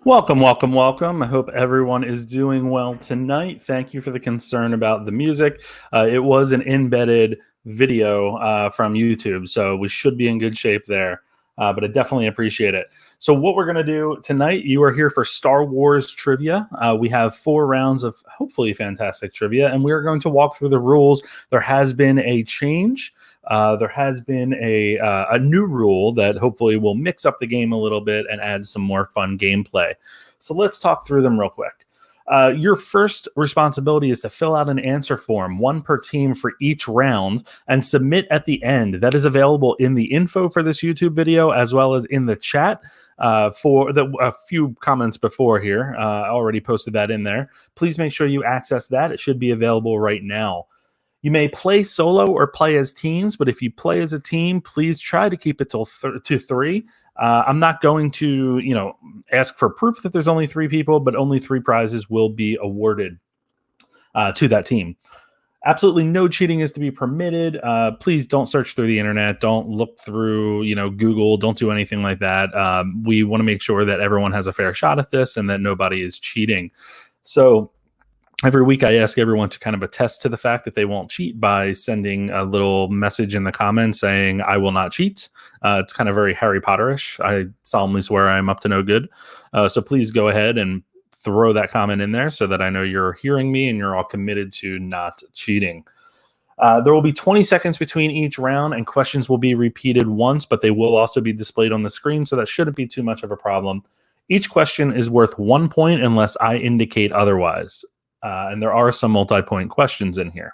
Welcome, welcome, welcome. I hope everyone is doing well tonight. Thank you for the concern about the music. It was an embedded video from YouTube, so we should be in good shape there. but I definitely appreciate it. So, what we're going to do tonight, you are here for Star Wars trivia. We have 4 rounds of hopefully fantastic trivia, and we're going to walk through the rules. There has been a change. There has been a new rule that hopefully will mix up the game a little bit and add some more fun gameplay. So let's talk through them real quick. Your first responsibility is to fill out an answer form, one per team for each round, and submit at the end. That is available in the info for this YouTube video as well as in the chat. For a few comments before here, I already posted that in there. Please make sure you access that. It should be available right now. You may play solo or play as teams, but if you play as a team, please try to keep it to 3. I'm not going to, ask for proof that there's only 3 people, but only 3 prizes will be awarded to that team. Absolutely no cheating is to be permitted. Please don't search through the internet. Don't look through, Google. Don't do anything like that. We want to make sure that everyone has a fair shot at this and that nobody is cheating. So every week I ask everyone to kind of attest to the fact that they won't cheat by sending a little message in the comments saying, I will not cheat. It's kind of very Harry Potterish. I solemnly swear I'm up to no good. So please go ahead and throw that comment in there so that I know you're hearing me and you're all committed to not cheating. There will be 20 seconds between each round, and questions will be repeated once, but they will also be displayed on the screen, so that shouldn't be too much of a problem. Each question is worth 1 point unless I indicate otherwise. And there are some multi-point questions in here.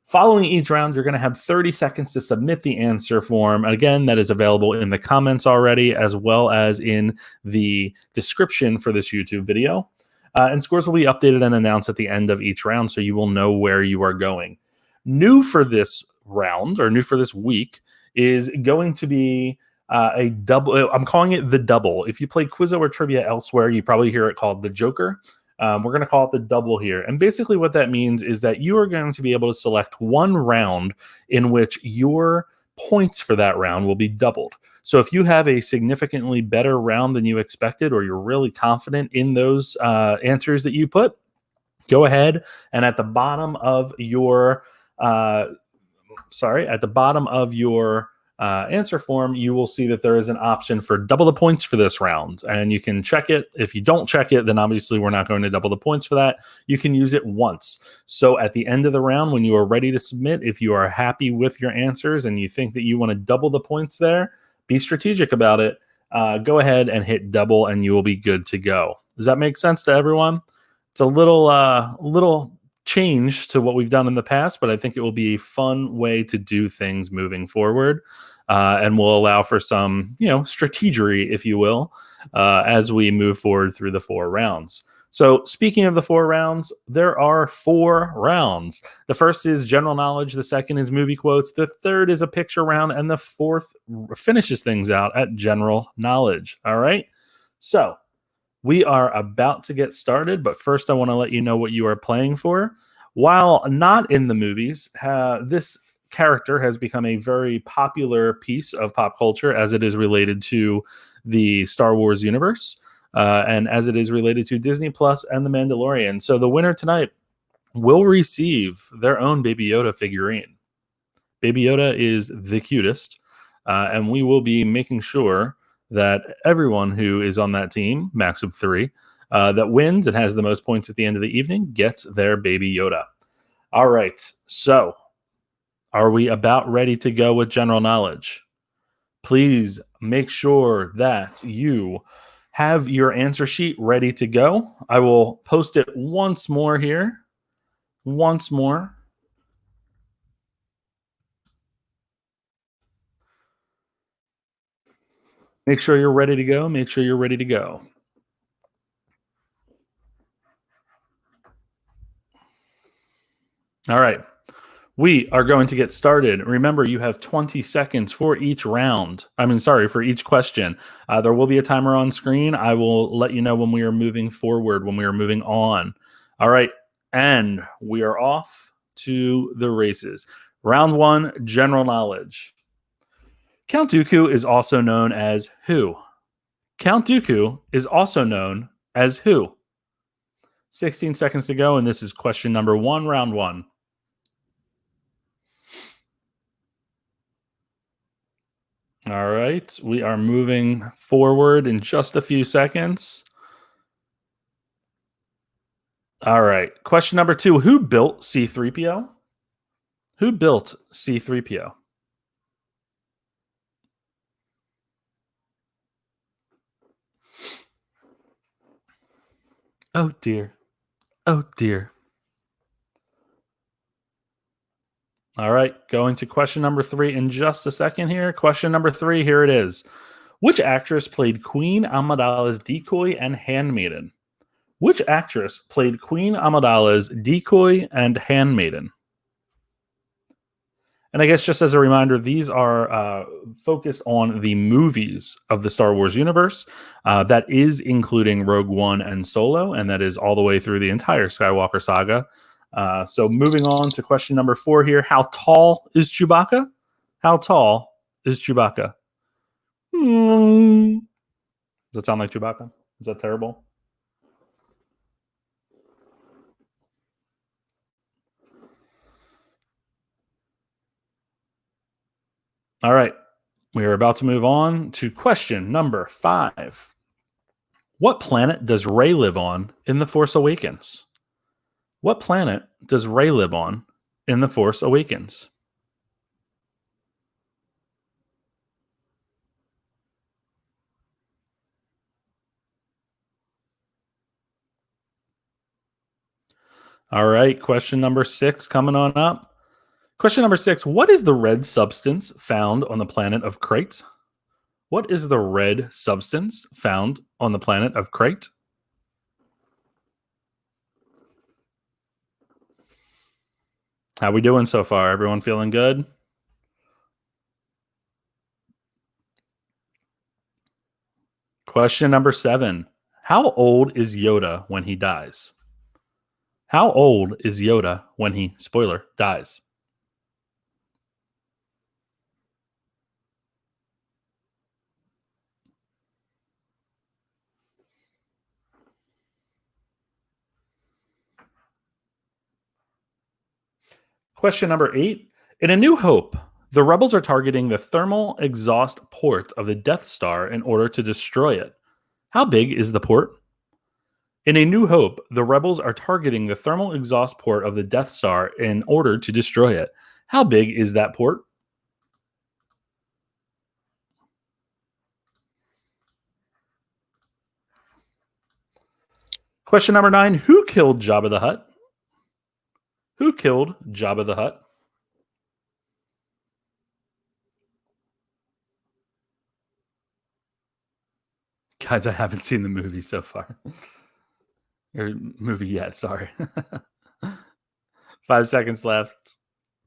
Following each round, you're going to have 30 seconds to submit the answer form. Again, that is available in the comments already, as well as in the description for this YouTube video. And scores will be updated and announced at the end of each round, so you will know where you are going. New for this round, or new for this week, is going to be a double. I'm calling it the double. If you play Quizzo or trivia elsewhere, you probably hear it called the Joker. We're going to call it the double here. And basically what that means is that you are going to be able to select one round in which your points for that round will be doubled. So if you have a significantly better round than you expected, or you're really confident in those answers that you put, go ahead and at the bottom of your answer form, you will see that there is an option for double the points for this round, and you can check it. If you don't check it, then obviously we're not going to double the points for that. You can use it once. So at the end of the round, when you are ready to submit, if you are happy with your answers and you think that you want to double the points there, be strategic about it. Go ahead and hit double and you will be good to go. Does that make sense to everyone? It's a little change to what we've done in the past, but I think it will be a fun way to do things moving forward, and will allow for some, strategery, if you will, as we move forward through the 4 rounds. So speaking of the 4 rounds, there are 4 rounds. The first is general knowledge. The second is movie quotes. The third is a picture round. And the fourth finishes things out at general knowledge. All right. So we are about to get started, but first I want to let you know what you are playing for. While not in the movies, this character has become a very popular piece of pop culture as it is related to the Star Wars universe, and as it is related to Disney Plus and The Mandalorian. So the winner tonight will receive their own Baby Yoda figurine. Baby Yoda is the cutest, and we will be making sure that everyone who is on that team, max of 3, that wins and has the most points at the end of the evening gets their Baby Yoda. All right, so are we about ready to go with general knowledge? Please make sure that you have your answer sheet ready to go. I will post it once more here. Once more. Make sure you're ready to go. Make sure you're ready to go. All right. We are going to get started. Remember, you have 20 seconds for each round. For each question. There will be a timer on screen. I will let you know when we are moving forward, when we are moving on. All right. And we are off to the races. Round 1, general knowledge. Count Dooku is also known as who? Count Dooku is also known as who? 16 seconds to go, and this is question number 1, round 1. All right. We are moving forward in just a few seconds. All right. Question number 2. Who built C-3PO? Who built C-3PO? Oh, dear. Oh, dear. All right. Going to question number 3 in just a second here. Question number 3. Here it is. Which actress played Queen Amidala's decoy and handmaiden? Which actress played Queen Amidala's decoy and handmaiden? And I guess just as a reminder, these are focused on the movies of the Star Wars universe. That is including Rogue One and Solo, and that is all the way through the entire Skywalker saga. So moving on to question number 4 here. How tall is Chewbacca? How tall is Chewbacca? Does that sound like Chewbacca? Is that terrible? All right. We are about to move on to question number 5. What planet does Rey live on in The Force Awakens? What planet does Rey live on in The Force Awakens? All right. Question number 6 coming on up. Question number 6. What is the red substance found on the planet of Crate? What is the red substance found on the planet of Crate? How we doing so far? Everyone feeling good? Question number 7. How old is Yoda when he dies? How old is Yoda when he, spoiler, dies? Question number 8. In A New Hope, the rebels are targeting the thermal exhaust port of the Death Star in order to destroy it. How big is the port? In A New Hope, the rebels are targeting the thermal exhaust port of the Death Star in order to destroy it. How big is that port? Question number 9. Who killed Jabba the Hutt? Who killed Jabba the Hutt? Guys, I haven't seen the movie so far. Or movie yet, sorry. 5 seconds left.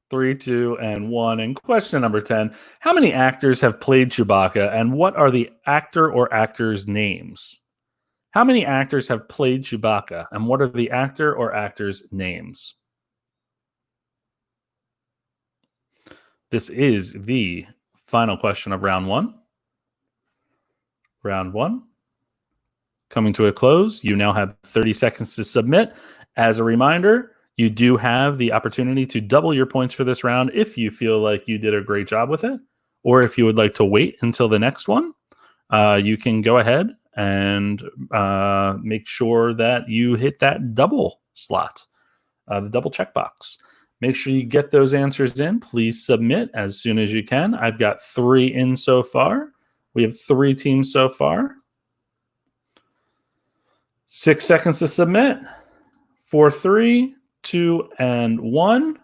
3, 2, and 1. And question number 10. How many actors have played Chewbacca, and what are the actor or actors' names? How many actors have played Chewbacca, and what are the actor or actors' names? This is the final question of round 1. Round 1 coming to a close. You now have 30 seconds to submit. As a reminder, you do have the opportunity to double your points for this round if you feel like you did a great job with it, or if you would like to wait until the next one, you can go ahead and make sure that you hit that double slot, the double checkbox. Make sure you get those answers in. Please submit as soon as you can. I've got 3 in so far. We have 3 teams so far. 6 seconds to submit. 4, 3, 2, and 1.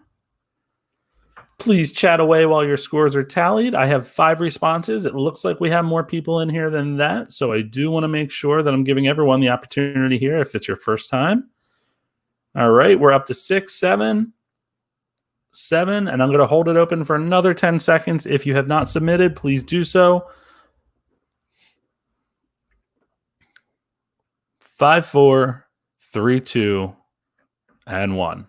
Please chat away while your scores are tallied. I have 5 responses. It looks like we have more people in here than that, so I do want to make sure that I'm giving everyone the opportunity here if it's your first time. All right, we're up to 6, 7, and I'm going to hold it open for another 10 seconds. If you have not submitted, please do so. 5, 4, 3, 2, and 1.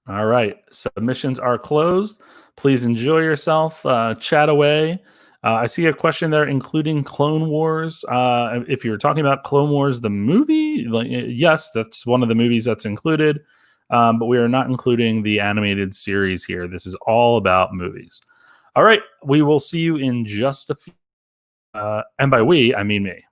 All right. Submissions are closed. Please enjoy yourself. Chat away. I see a question there, including Clone Wars. If you're talking about Clone Wars, the movie, yes, that's one of the movies that's included. But we are not including the animated series here. This is all about movies. All right, we will see you in just a few. And by we, I mean me.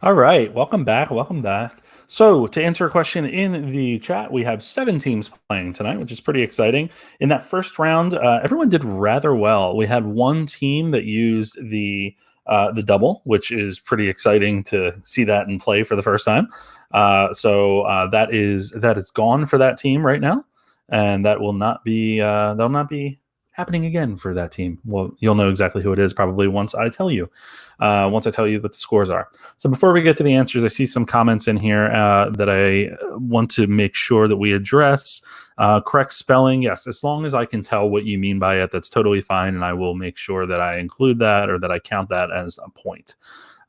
All right, welcome back. Welcome back. So, to answer a question in the chat, we have 7 teams playing tonight, which is pretty exciting. In that first round, everyone did rather well. We had one team that used the double, which is pretty exciting to see that in play for the first time. That is gone for that team right now, and that will not be that'll not be happening again for that team. Well, you'll know exactly who it is probably once I tell you. Once I tell you what the scores are. So before we get to the answers, I see some comments in here that I want to make sure that we address. Correct spelling, yes. As long as I can tell what you mean by it, that's totally fine, and I will make sure that I include that or that I count that as a point.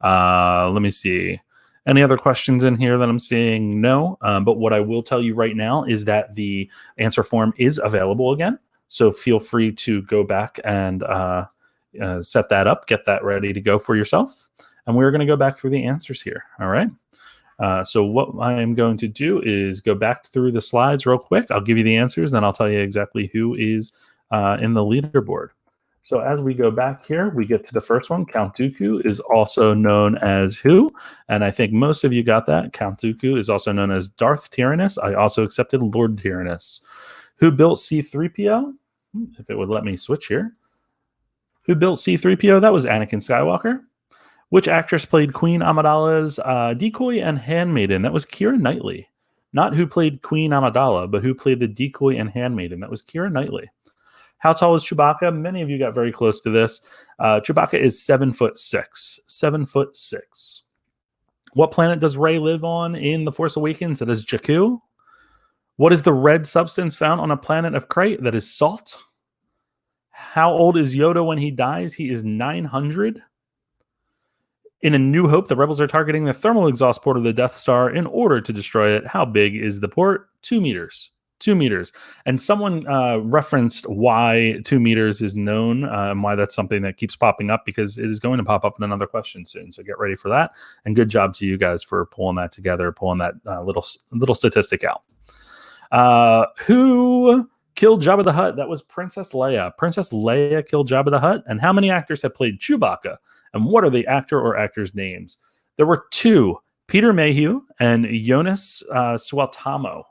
Let me see. Any other questions in here that I'm seeing? No. But what I will tell you right now is that the answer form is available again. So feel free to go back and set that up, get that ready to go for yourself. And we're going to go back through the answers here. All right. So what I am going to do is go back through the slides real quick. I'll give you the answers, then I'll tell you exactly who is in the leaderboard. So as we go back here, we get to the first one. Count Dooku is also known as who? And I think most of you got that. Count Dooku is also known as Darth Tyrannus. I also accepted Lord Tyrannus. Who built C-3PO? If it would let me switch here. Who built C-3PO? That was Anakin Skywalker. Which actress played Queen Amidala's decoy and handmaiden? That was Keira Knightley. Not who played Queen Amidala, but who played the decoy and handmaiden. That was Keira Knightley. How tall is Chewbacca? Many of you got very close to this. Chewbacca is 7'6". 7'6". What planet does Rey live on in The Force Awakens? That is Jakku. What is the red substance found on a planet of Krayt? That is salt. How old is Yoda when he dies? He is 900. In A New Hope, the rebels are targeting the thermal exhaust port of the Death Star in order to destroy it. How big is the port? 2 meters. 2 meters. And someone referenced why 2 meters is known and why that's something that keeps popping up, because it is going to pop up in another question soon. So get ready for that. And good job to you guys for pulling that together, pulling that little statistic out. Who killed Jabba the Hutt? That was Princess Leia. Princess Leia killed Jabba the Hutt. And how many actors have played Chewbacca? And what are the actor or actors' names? There were 2, Peter Mayhew and Jonas Suotamo.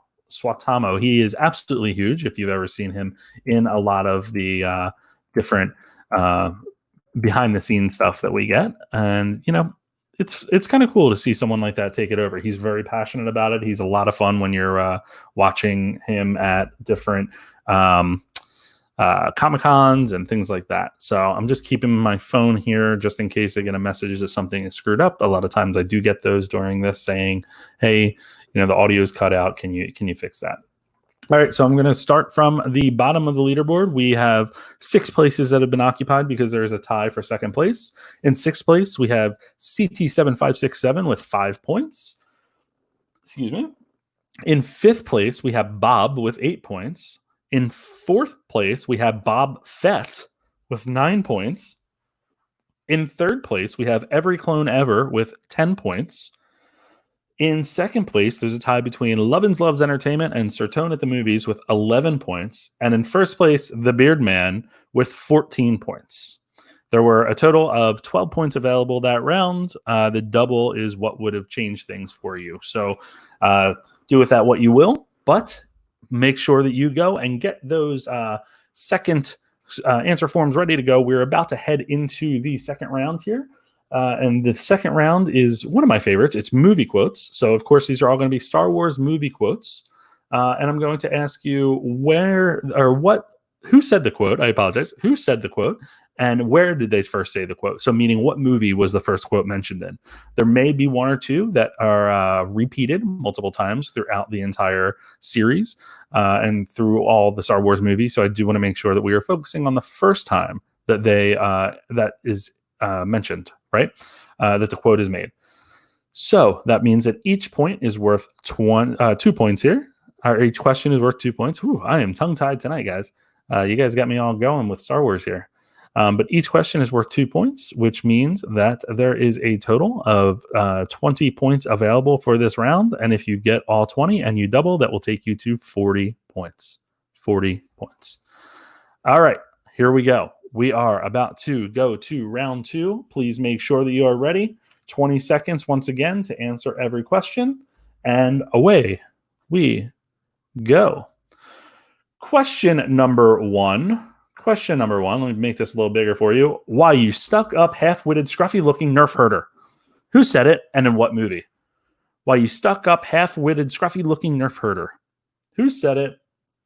He is absolutely huge if you've ever seen him in a lot of the different behind-the-scenes stuff that we get. And, you know, it's kind of cool to see someone like that take it over. He's very passionate about it. He's a lot of fun when you're watching him at different Comic-Cons and things like that. So I'm just keeping my phone here just in case I get a message that something is screwed up. A lot of times I do get those during this saying, hey, you know, the audio is cut out. Can you fix that? All right, so I'm going to start from the bottom of the leaderboard. We have 6 places that have been occupied because there is a tie for second place. In 6th place, we have CT7567 with 5 points. Excuse me. In 5th place, we have Bob with 8 points. In 4th place, we have Bob Fett with 9 points. In 3rd place, we have Every Clone Ever with 10 points. In 2nd place, there's a tie between Lovin's Loves Entertainment and Sertone at the Movies with 11 points. And in 1st place, The Beard Man with 14 points. There were a total of 12 points available that round. The double is what would have changed things for you. So do with that what you will, but make sure that you go and get those second answer forms ready to go. We're about to head into the second round here. And the second round is one of my favorites. It's movie quotes. So, of course, these are all going to be Star Wars movie quotes. And I'm going to ask you who said the quote? I apologize. Who said the quote? And where did they first say the quote? So meaning what movie was the first quote mentioned in? There may be one or two that are repeated multiple times throughout the entire series and through all the Star Wars movies. So I do want to make sure that we are focusing on the first time that that is mentioned, right? That the quote is made. So that means that each point is worth 2 points here. Or each question is worth 2 points. Whew, I am tongue-tied tonight, guys. You guys got me all going with Star Wars here. But each question is worth 2 points, which means that there is a total of 20 points available for this round. And if you get all 20 and you double, that will take you to 40 points. 40 points. All right, here we go. We are about to go to round 2. Please make sure that you are ready. 20 seconds once again to answer every question. And away we go. Question number one. Let me make this a little bigger for you. Why you stuck up, half-witted, scruffy-looking nerf herder? Who said it and in what movie? Why you stuck up, half-witted, scruffy-looking nerf herder? Who said it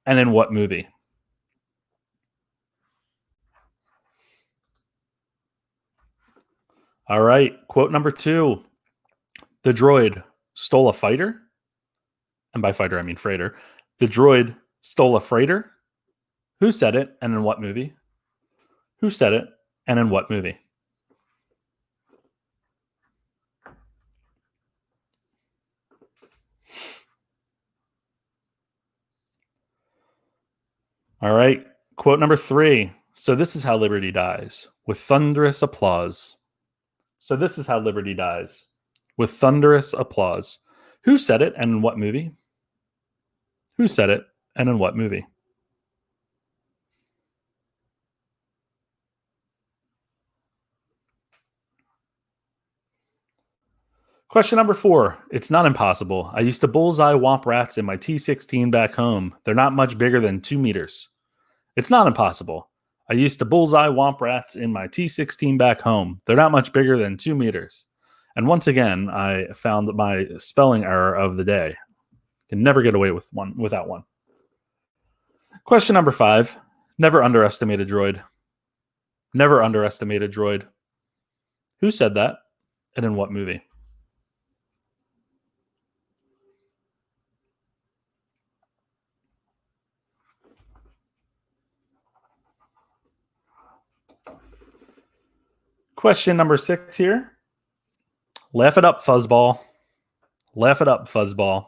and in what movie? All right. Quote number two. The droid stole a fighter. And by fighter, I mean freighter. The droid stole a freighter. Who said it and in what movie? Who said it and in what movie? All right. Quote number three. So this is how liberty dies, with thunderous applause. So this is how liberty dies, with thunderous applause. Who said it and in what movie? Who said it and in what movie? Question number four. It's not impossible. I used to bullseye womp rats in my T-16 back home. They're not much bigger than 2 meters. It's not impossible. I used to bullseye womp rats in my T-16 back home. They're not much bigger than 2 meters. And once again, I found my spelling error of the day. Can never get away without one. Question number five. Never underestimate a droid. Never underestimate a droid. Who said that and in what movie? Question number six here. Laugh it up, fuzzball. Laugh it up, fuzzball.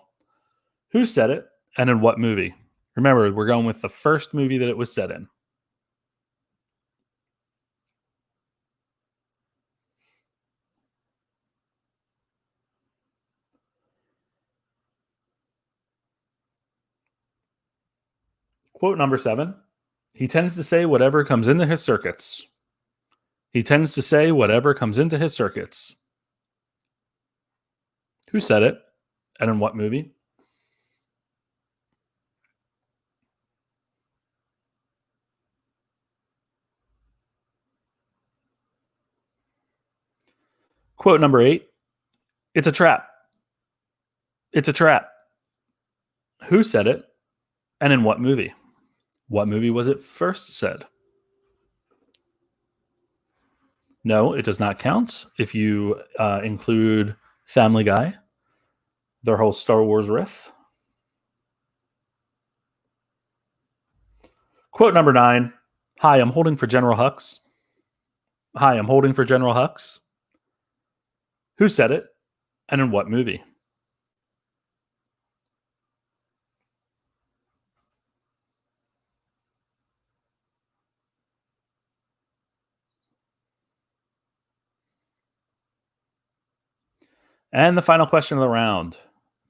Who said it and in what movie? Remember, we're going with the first movie that it was set in. Quote number seven. He tends to say whatever comes into his circuits. He tends to say whatever comes into his circuits. Who said it and in what movie? Quote number eight. It's a trap. It's a trap. Who said it and in what movie? What movie was it first said? No, it does not count if you include Family Guy, their whole Star Wars riff. Quote number nine. Hi, I'm holding for General Hux. Hi, I'm holding for General Hux. Who said it and in what movie? And the final question of the round.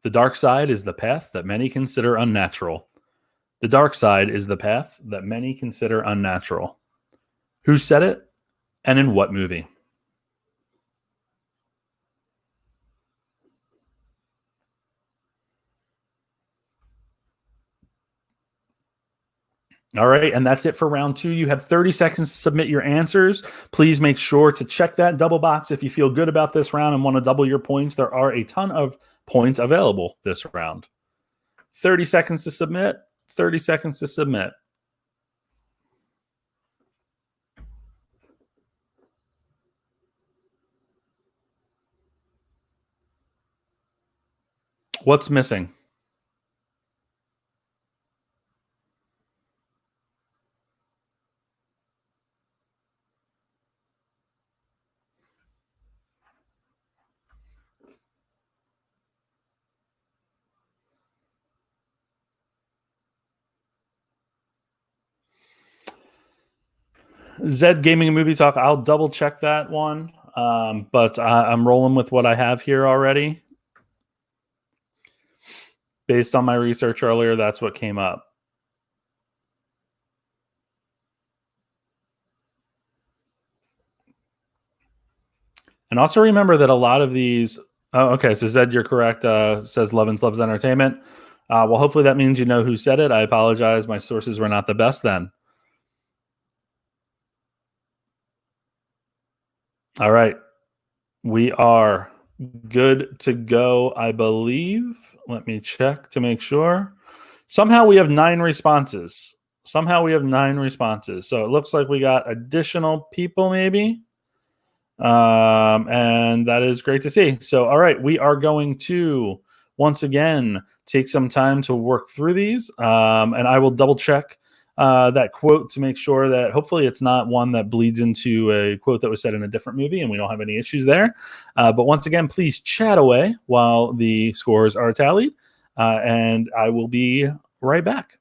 The dark side is the path that many consider unnatural. The dark side is the path that many consider unnatural. Who said it and in what movie? All right, and that's it for round two. You have 30 seconds to submit your answers. Please make sure to check that double box if you feel good about this round and want to double your points. There are a ton of points available this round. 30 seconds to submit. 30 seconds to submit. What's missing? Zed Gaming and Movie Talk. I'll double check that one, but I'm rolling with what I have here already. Based on my research earlier, that's what came up. And also remember that a lot of these. Oh, okay. So Zed, you're correct. Says Levins loves entertainment. Well, hopefully that means you know who said it. I apologize. My sources were not the best then. All right. We are good to go, I believe. Let me check to make sure. Somehow we have 9 responses. So it looks like we got additional people, maybe. And that is great to see. So, all right, we are going to once again take some time to work through these, and I will double check that quote to make sure that hopefully it's not one that bleeds into a quote that was said in a different movie, and we don't have any issues there. But once again, please chat away while the scores are tallied, and I will be right back.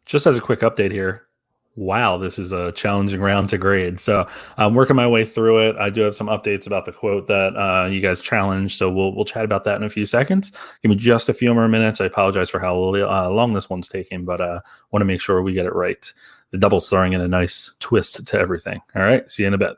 Just as a quick update here, wow, this is a challenging round to grade. So I'm working my way through it. I do have some updates about the quote that you guys challenged, so we'll chat about that in a few seconds. Give me just a few more minutes. I apologize for how long this one's taking, but want to make sure we get it right. The double's throwing in a nice twist to everything. All right, see you in a bit.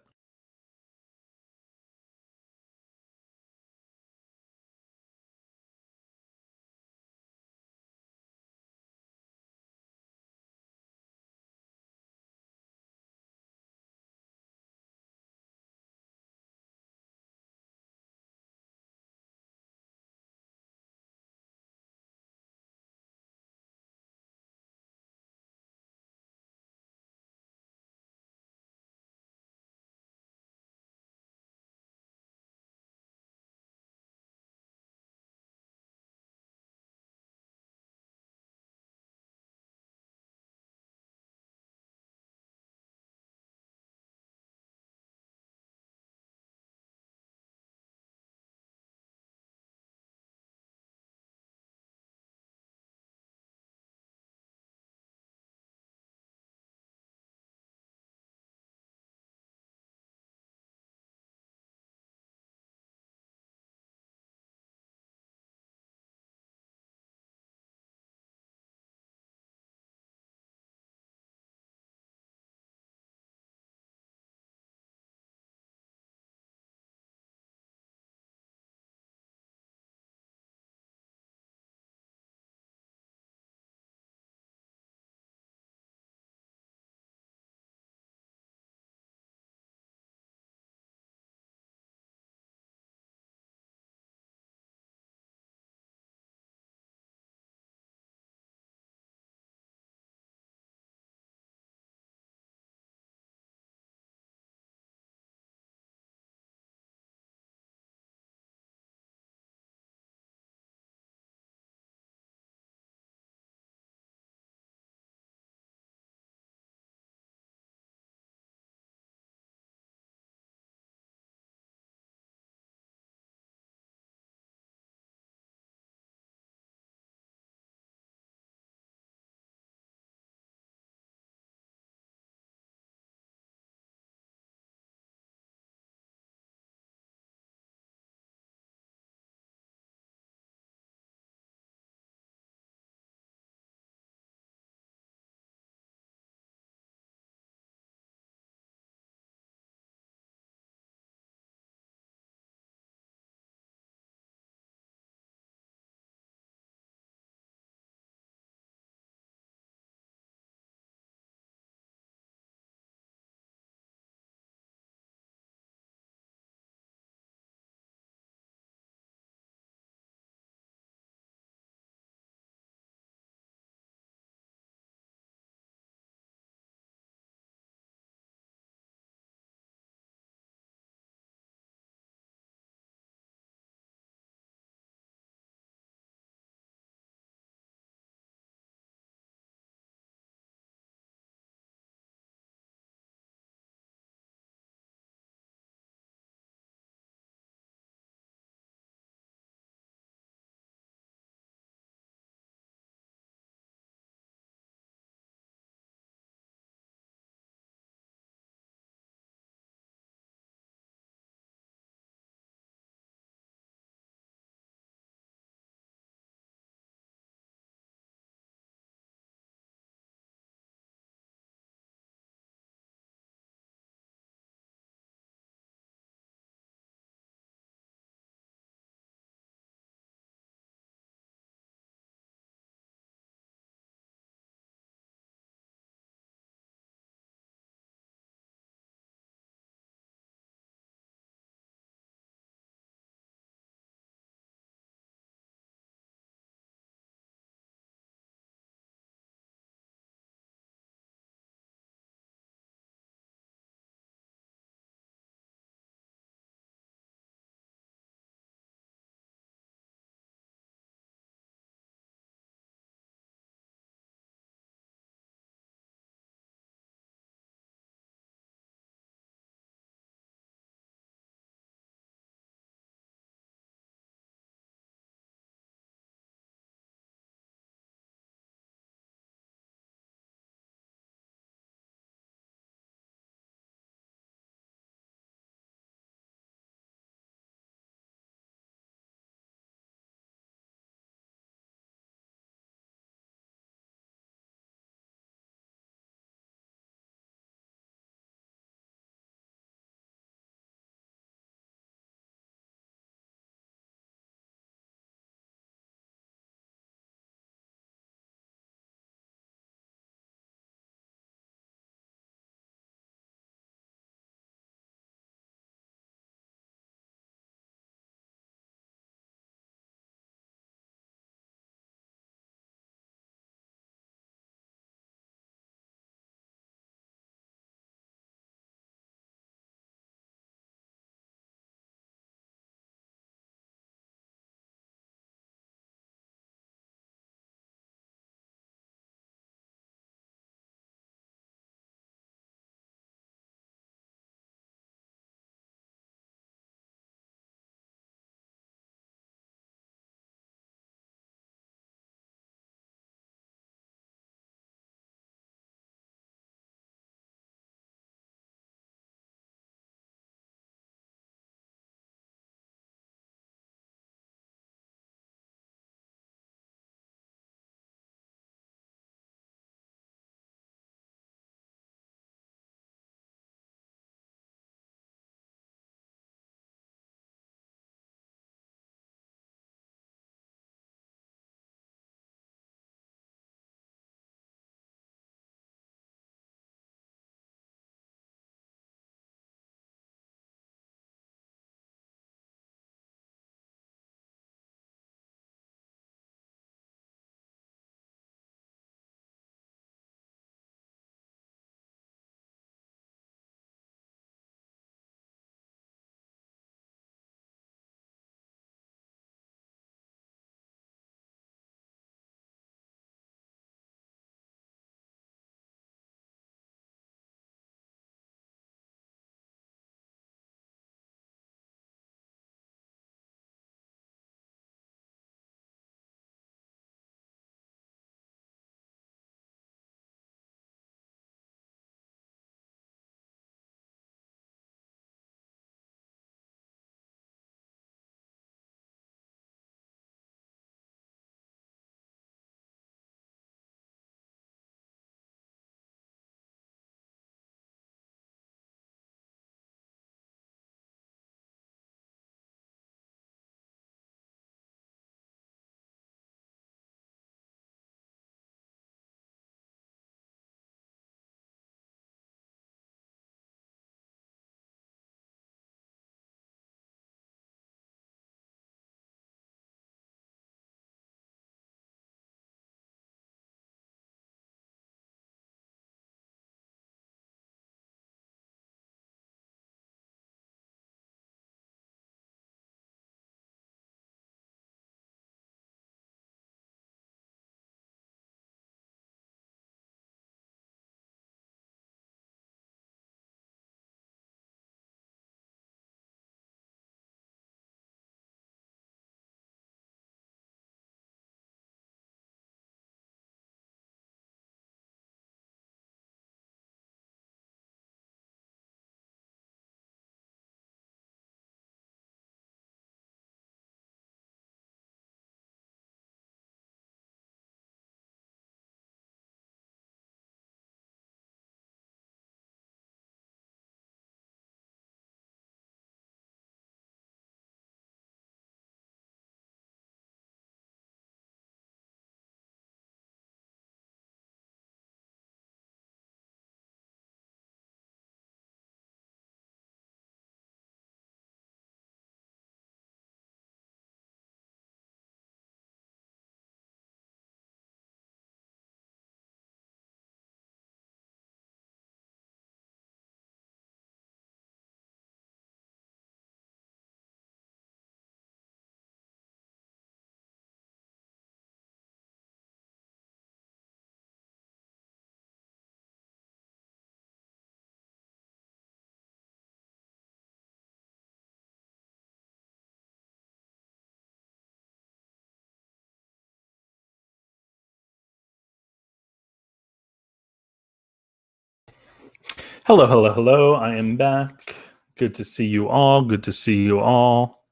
Hello, hello, hello. I am back. Good to see you all. Good to see you all.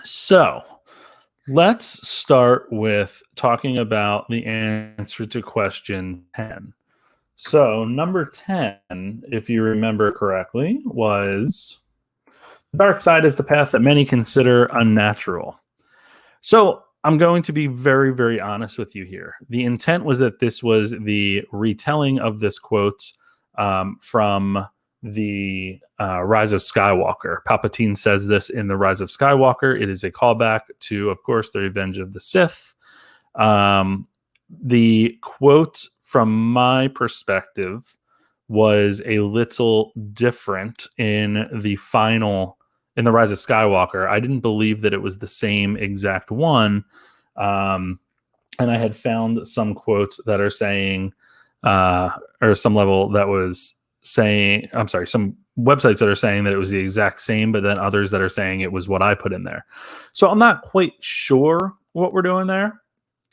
So let's start with talking about the answer to question 10. So, number 10, if you remember correctly, was the dark side is the path that many consider unnatural. So, I'm going to be very, very honest with you here. The intent was that this was the retelling of this quote from the Rise of Skywalker. Palpatine says this in the Rise of Skywalker. It is a callback to, of course, the Revenge of the Sith. The quote, from my perspective, was a little different in the Rise of Skywalker. I didn't believe that it was the same exact one. And I had found some quotes that are saying, or some level that was saying, I'm sorry, some websites that are saying that it was the exact same, but then others that are saying it was what I put in there. So I'm not quite sure what we're doing there.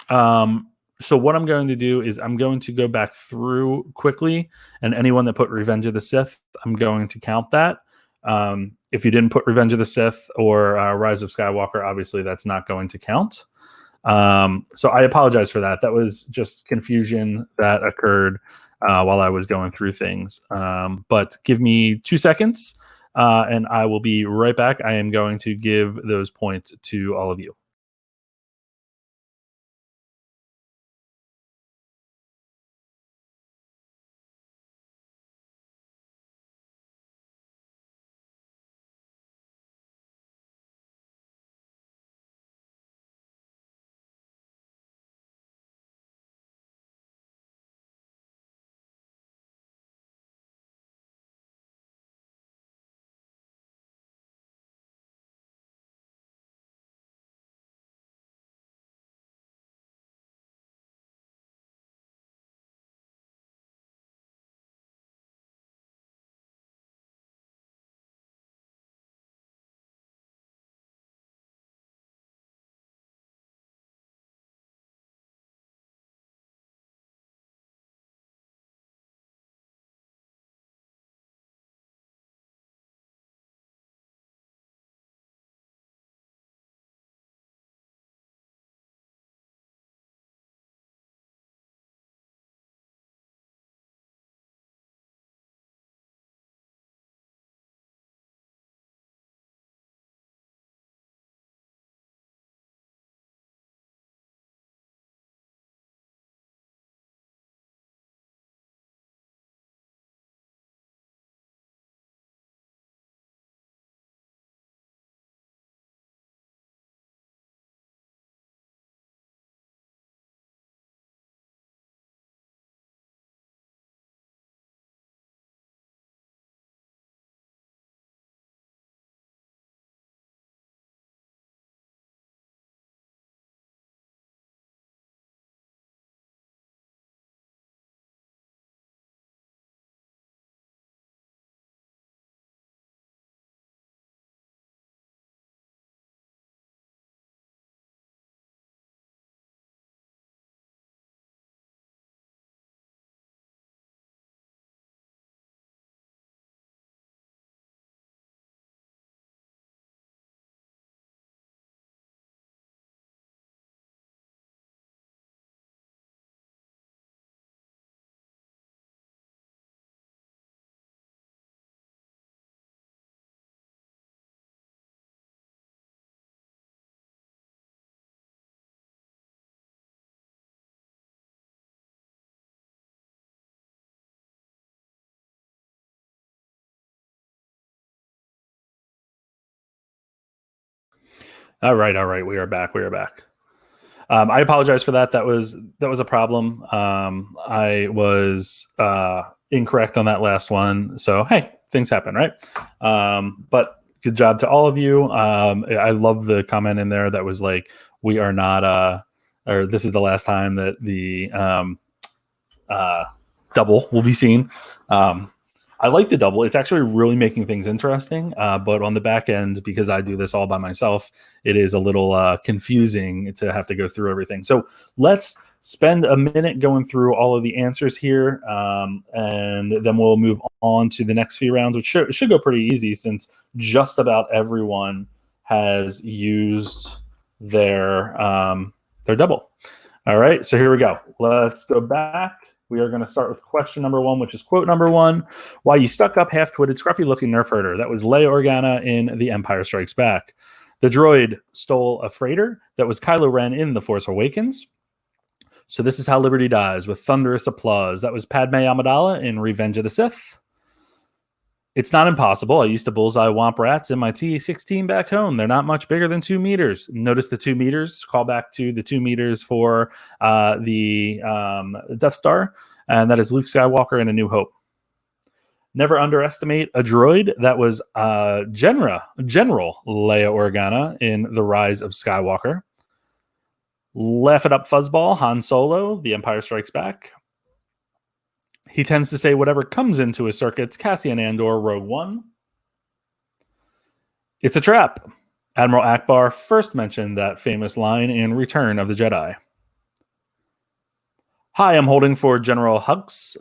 So what I'm going to do is I'm going to go back through quickly, and anyone that put Revenge of the Sith, I'm going to count that. If you didn't put Revenge of the Sith or Rise of Skywalker, obviously that's not going to count. So I apologize for that. That was just confusion that occurred while I was going through things. But give me 2 seconds, and I will be right back. I am going to give those points to all of you. All right. We are back. I apologize for that. That was a problem. I was incorrect on that last one. So hey, things happen, right? But good job to all of you. I love the comment in there that was like, we are not, or this is the last time that the double will be seen. I like the double. It's actually really making things interesting. But on the back end, because I do this all by myself, it is a little confusing to have to go through everything. So let's spend a minute going through all of the answers here, and then we'll move on to the next few rounds, which should go pretty easy since just about everyone has used their double. All right, so here we go. Let's go back. We are going to start with question number 1, which is quote number 1. Why you stuck up, half-twitted, scruffy-looking nerf herder. That was Leia Organa in The Empire Strikes Back. The droid stole a freighter. That was Kylo Ren in The Force Awakens. So this is how Liberty dies, with thunderous applause. That was Padme Amidala in Revenge of the Sith. It's not impossible. I used to bullseye womp rats in my T-16 back home. They're not much bigger than 2 meters. Notice the 2 meters. Call back to the 2 meters for the Death Star. And that is Luke Skywalker in A New Hope. Never underestimate a droid. That was General Leia Organa in The Rise of Skywalker. Laugh it up, fuzzball. Han Solo, The Empire Strikes Back. He tends to say whatever comes into his circuits. Cassian Andor, Rogue One. It's a trap. Admiral Akbar first mentioned that famous line in Return of the Jedi. Hi, I'm holding for General Hux.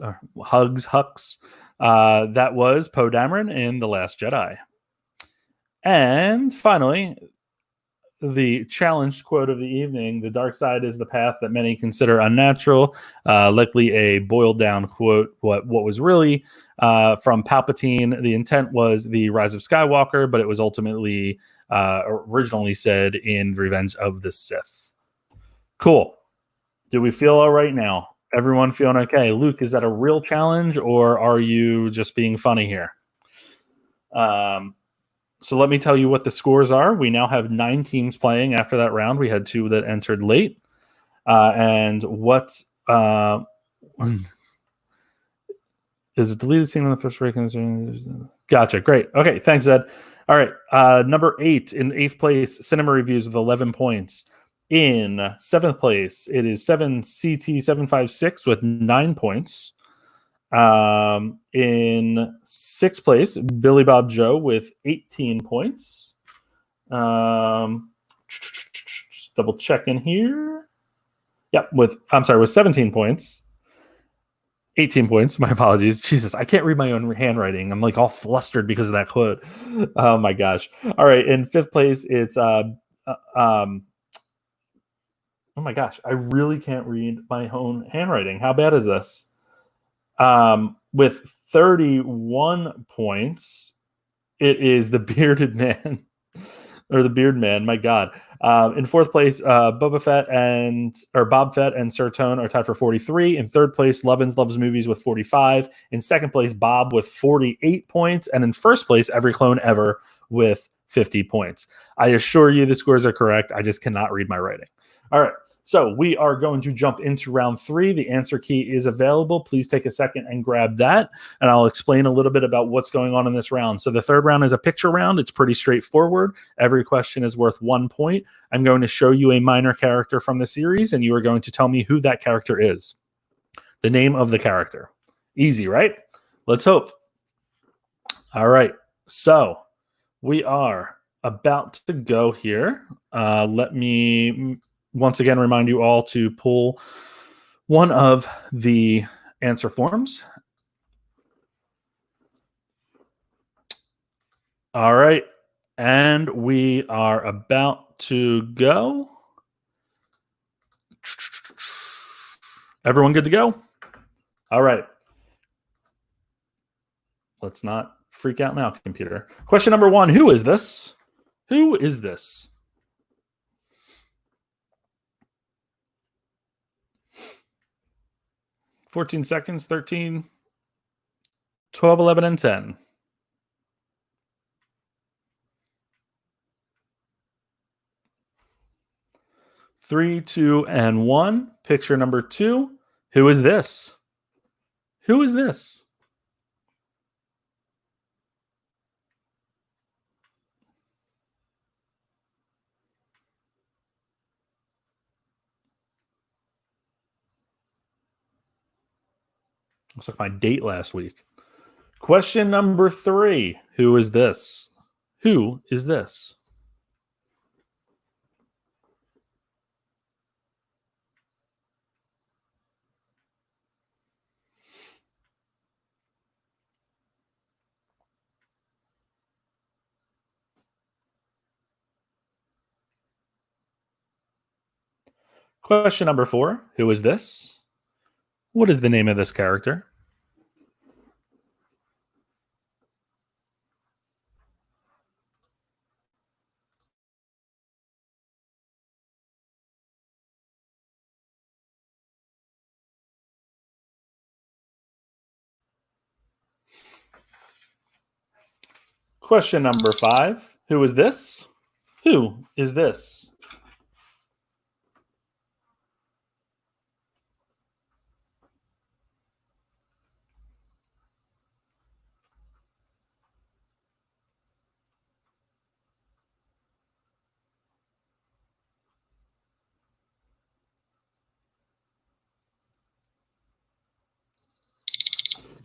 That was Poe Dameron in The Last Jedi. And finally, the challenged quote of the evening: the dark side is the path that many consider unnatural. Likely a boiled down quote. What was really from Palpatine. The intent was the Rise of Skywalker, but it was ultimately originally said in Revenge of the Sith. Cool. Do we feel all right now? Everyone feeling okay? Luke, is that a real challenge or are you just being funny here? So let me tell you what the scores are. We now have 9 teams playing after that round. We had 2 that entered late. And what is it deleted scene on the first break? Gotcha. Great. Okay. Thanks, Ed. All right. Number 8 in 8th place, Cinema Reviews with 11 points. In 7th place, it is 7CT756 with 9 points. In 6th place, Billy Bob Joe with 18 points. Just double checking here. Yep, with 17 points. 18 points. My apologies. Jesus, I can't read my own handwriting. I'm like all flustered because of that quote. Oh my gosh. All right. In 5th place, it's oh my gosh, I really can't read my own handwriting. How bad is this? With 31 points, it is the Bearded Man, or the Beard Man. My God. In 4th place, Bob Fett and Sir Tone are tied for 43. In 3rd place, Lovins Loves Movies with 45. In 2nd place, Bob with 48 points. And in 1st place, Every Clone Ever with 50 points. I assure you the scores are correct. I just cannot read my writing. All right. So we are going to jump into round 3. The answer key is available. Please take a second and grab that, and I'll explain a little bit about what's going on in this round. So the 3rd round is a picture round. It's pretty straightforward. Every question is worth 1 point. I'm going to show you a minor character from the series, and you are going to tell me who that character is. The name of the character. Easy, right? Let's hope. All right. So we are about to go here. Let me once again remind you all to pull one of the answer forms. All right. And we are about to go. Everyone good to go? All right. Let's not freak out now, computer. Question number 1. Who is this? Who is this? 14 seconds, 13, 12, 11, and 10. 3, 2, and 1. Picture number 2. Who is this? Who is this? Looks like my date last week. Question number 3. Who is this? Who is this? Question number 4. Who is this? What is the name of this character? Question number 5. Who is this? Who is this?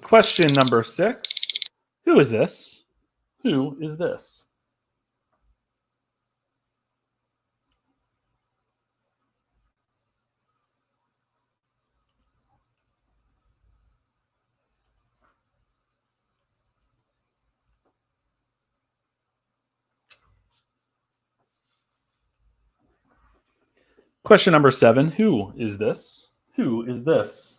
Question number 6. Who is this? Who is this? Question number 7. Who is this? Who is this?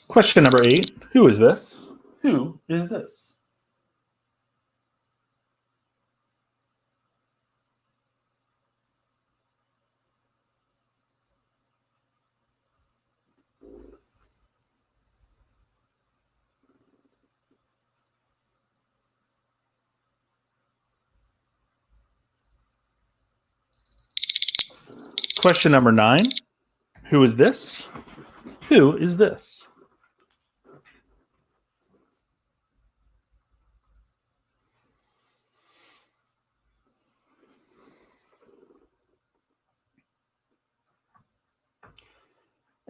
Question number 8. Who is this? Who is this? Question number 9. Who is this? Who is this?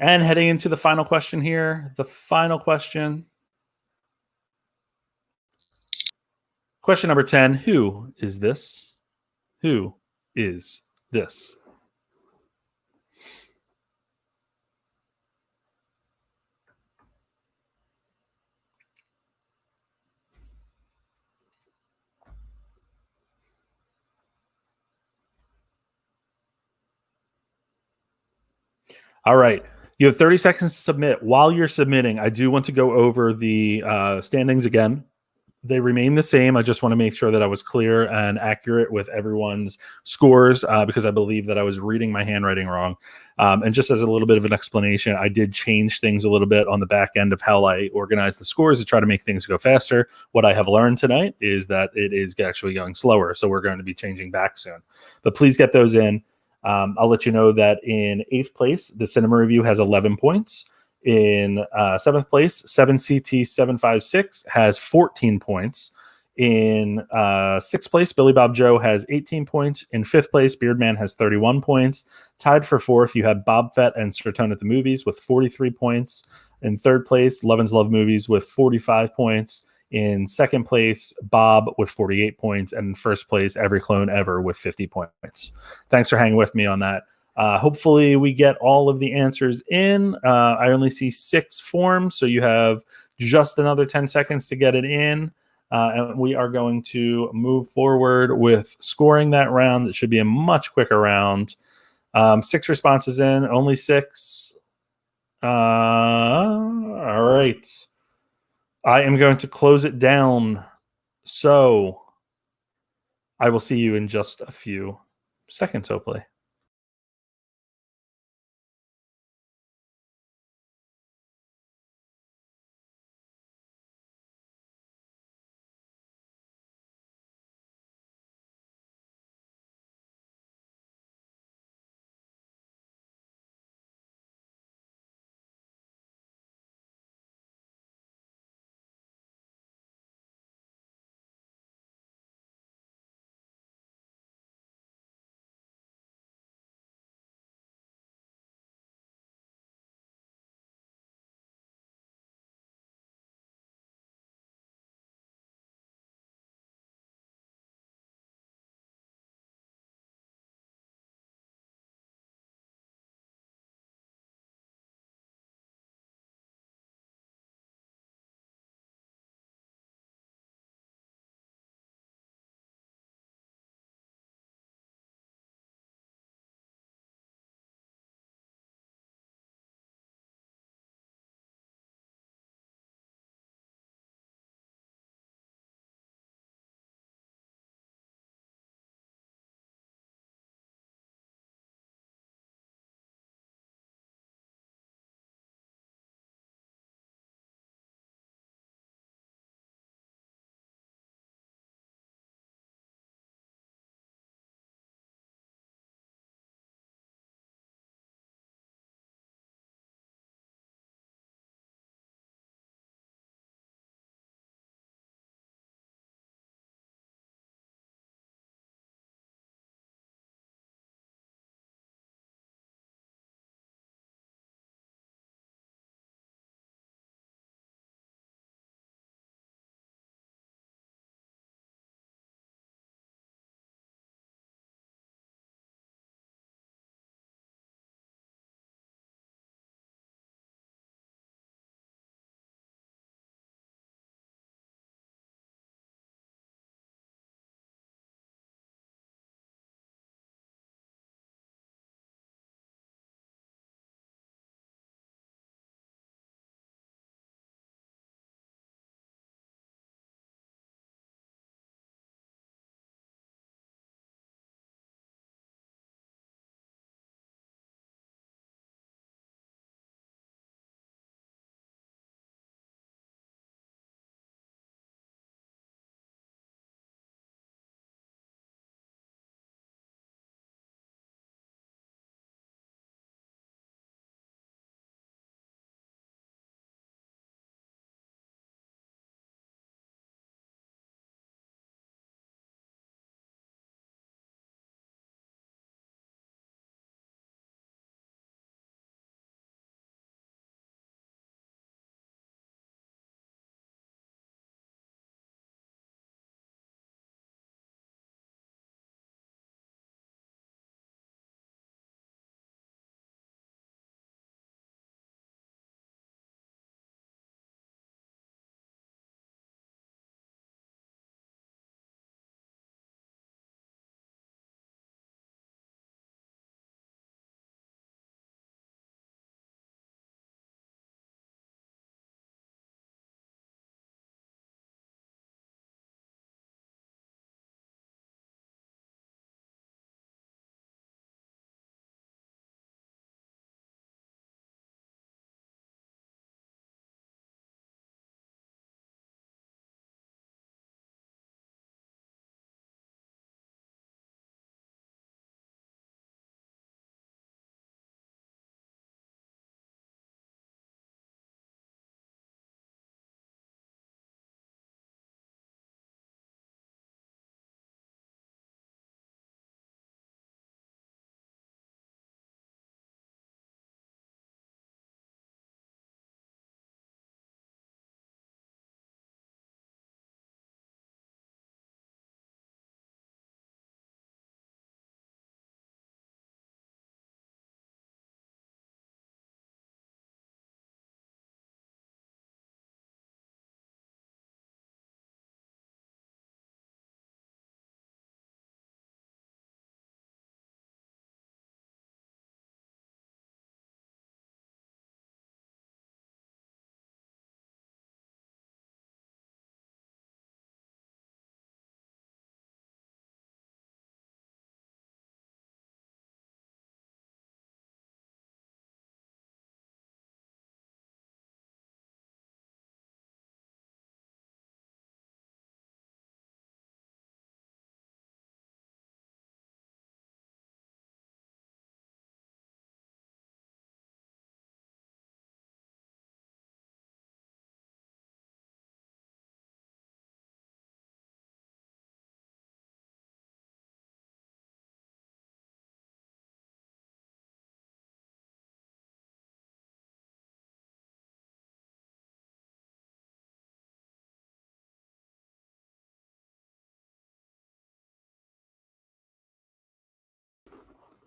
And heading into the final question here, the final question. Question number 10. Who is this? Who is this? All right. You have 30 seconds to submit. While you're submitting, I do want to go over the standings again. They remain the same. I just want to make sure that I was clear and accurate with everyone's scores because I believe that I was reading my handwriting wrong. And just as a little bit of an explanation, I did change things a little bit on the back end of how I organize the scores to try to make things go faster. What I have learned tonight is that it is actually going slower. So we're going to be changing back soon. But please get those in. I'll let you know that in 8th place, the Cinema Review has 11 points. In 7th place, 7CT756 has 14 points. In 6th place, Billy Bob Joe has 18 points. In 5th place, Beardman has 31 points. Tied for 4th, you have Bob Fett and Sertone at the Movies with 43 points. In 3rd place, Levin's Love Movies with 45 points. In 2nd place, Bob with 48 points. And in 1st place, Every Clone Ever with 50 points. Thanks for hanging with me on that. Hopefully we get all of the answers in. I only see 6 forms, so you have just another 10 seconds to get it in. And we are going to move forward with scoring that round. It should be a much quicker round. 6 responses in, only 6. All right. I am going to close it down. So I will see you in just a few seconds, hopefully.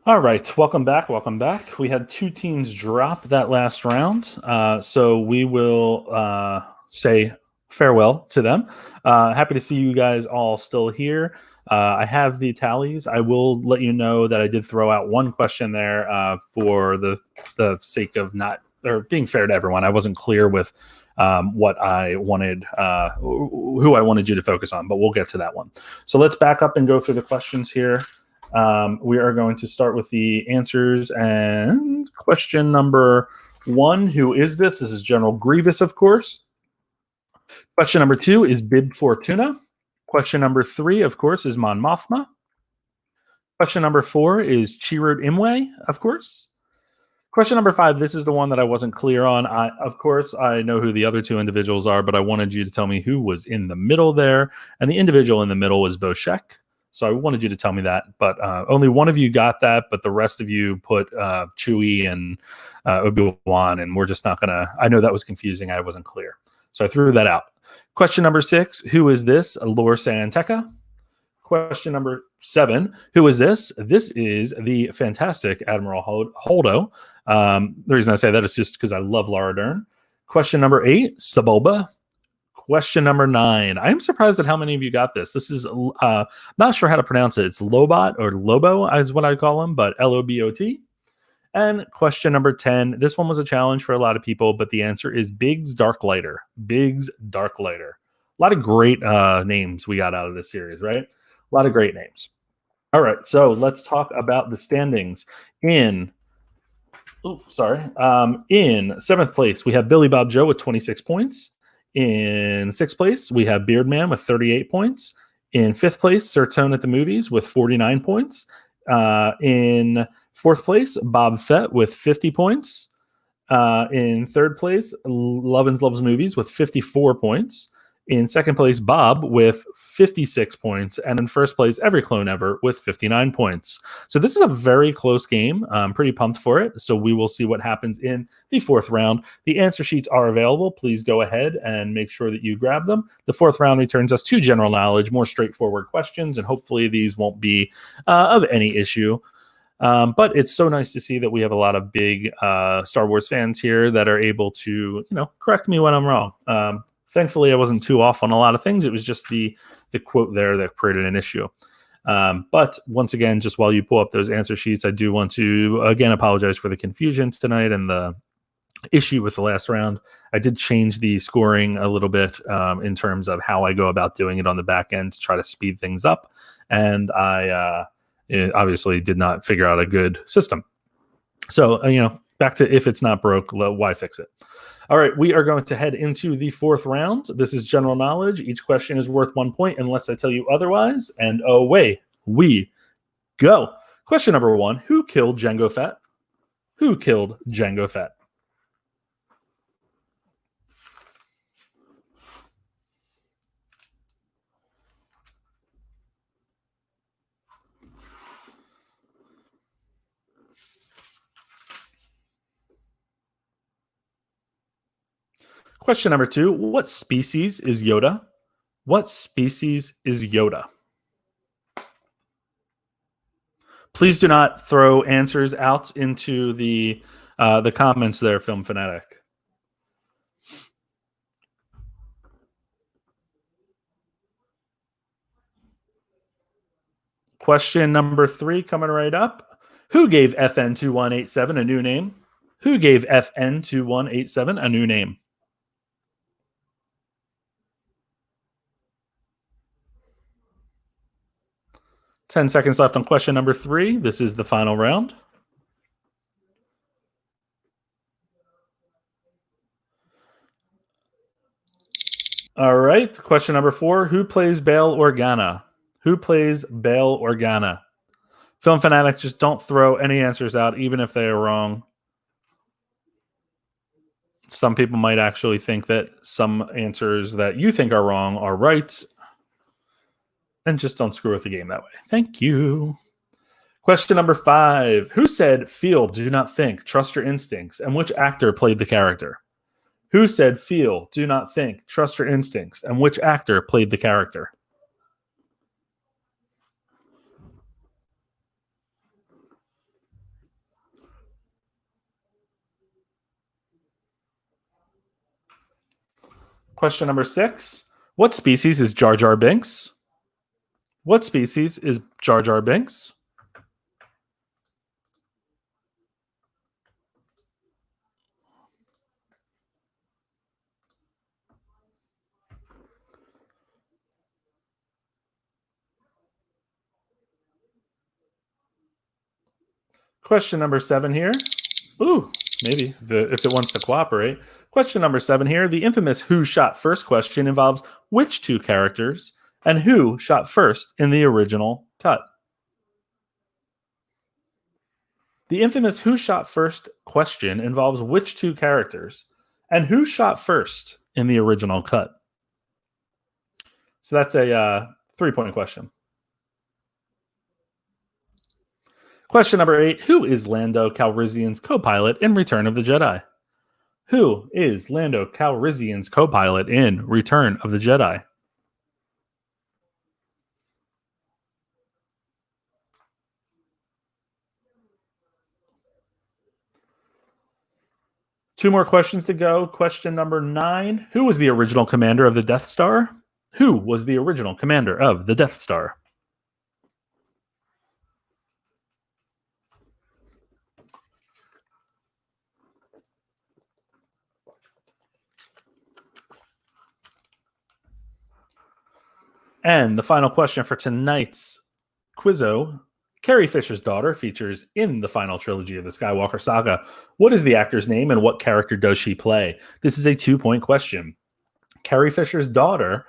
All right, welcome back. Welcome back. We had two teams drop that last round, so we will say farewell to them. Happy to see you guys all still here. I have the tallies. I will let you know that I did throw out one question there for the sake of not or being fair to everyone. I wasn't clear with what I wanted, who I wanted you to focus on, but we'll get to that one. So let's back up and go through the questions here. We are going to start with the answers. And question number one, who is this? This is General Grievous, of course. Question number two is Bib Fortuna. Question number three, of course, is Mon Mothma. Question number four is Chirrut Imwe, of course. Question number five, this is the one that I wasn't clear on. Of course, I know who the other two individuals are, but I wanted you to tell me who was in the middle there. And the individual in the middle was Boshek. So I wanted you to tell me that, but only one of you got that, but the rest of you put Chewie and Obi-Wan, and we're just not going to... I know that was confusing. I wasn't clear. So I threw that out. Question number six, who is this? Lor San Tekka. Question number seven, who is this? This is the fantastic Admiral Holdo. The reason I say that is just because I love Laura Dern. Question number eight, Sebulba. Question number nine. I'm surprised at how many of you got this. This is, not sure how to pronounce it. It's Lobot or Lobo is what I call him, but Lobot. And question number 10. This one was a challenge for a lot of people, but the answer is Biggs Darklighter. Biggs Darklighter. A lot of great names we got out of this series, right? A lot of great names. All right, so let's talk about the standings. In seventh place, we have Billy Bob Joe with 26 points. In sixth place, we have Beardman with 38 points. In fifth place, Sir Tone at the Movies with 49 points. In fourth place, Bob Fett with 50 points. In third place, Lovins Loves Movies with 54 points. In second place, Bob with 56 points. And in first place, Every Clone Ever with 59 points. So this is a very close game. I'm pretty pumped for it. So we will see what happens in the fourth round. The answer sheets are available. Please go ahead and make sure that you grab them. The fourth round returns us to general knowledge, more straightforward questions, and hopefully these won't be of any issue. But it's so nice to see that we have a lot of big Star Wars fans here that are able to, correct me when I'm wrong. Thankfully, I wasn't too off on a lot of things. It was just the quote there that created an issue. But once again, just while you pull up those answer sheets, I do want to, again, apologize for the confusion tonight and the issue with the last round. I did change the scoring a little bit in terms of how I go about doing it on the back end to try to speed things up. And I obviously did not figure out a good system. So, back to if it's not broke, why fix it? All right, we are going to head into the fourth round. This is general knowledge. Each question is worth 1 point unless I tell you otherwise. And away we go. Question number one, who killed Jango Fett? Who killed Jango Fett? Question number two, what species is Yoda? What species is Yoda? Please do not throw answers out into the comments there, Film Fanatic. Question number three coming right up. Who gave FN2187 a new name? Who gave FN2187 a new name? 10 seconds left on question number three. This is the final round. All right. Question number four. Who plays Bail Organa? Who plays Bail Organa? Film Fanatic, just don't throw any answers out, even if they are wrong. Some people might actually think that some answers that you think are wrong are right. And just don't screw with the game that way. Thank you. Question number five. Who said, feel, do not think, trust your instincts? And which actor played the character? Who said, feel, do not think, trust your instincts? And which actor played the character? Question number 6. What species is Jar Jar Binks? What species is Jar Jar Binks? Question number 7 here. Ooh, maybe if it wants to cooperate. Question number 7 here. The infamous Who Shot First question involves which two characters and who shot first in the original cut? The infamous Who Shot First question involves which two characters and who shot first in the original cut? So that's a 3-point question. Question number 8. Who is Lando Calrissian's co-pilot in Return of the Jedi? Who is Lando Calrissian's co-pilot in Return of the Jedi? Two more questions to go. Question number 9. Who was the original commander of the Death Star? Who was the original commander of the Death Star? And the final question for tonight's Quizzo. Carrie Fisher's daughter features in the final trilogy of the Skywalker saga. What is the actor's name and what character does she play? This is a 2-point question. Carrie Fisher's daughter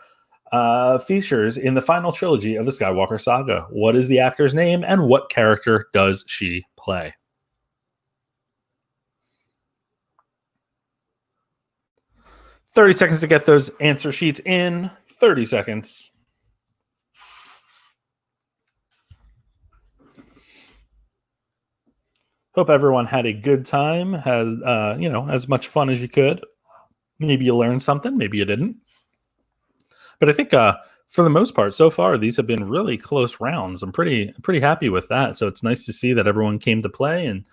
features in the final trilogy of the Skywalker saga. What is the actor's name and what character does she play? "30 seconds to get those answer sheets in. 30 seconds. Hope everyone had a good time, had as much fun as you could. Maybe you learned something, maybe you didn't. But I think for the most part, so far, these have been really close rounds. I'm pretty happy with that. So it's nice to see that everyone came to play and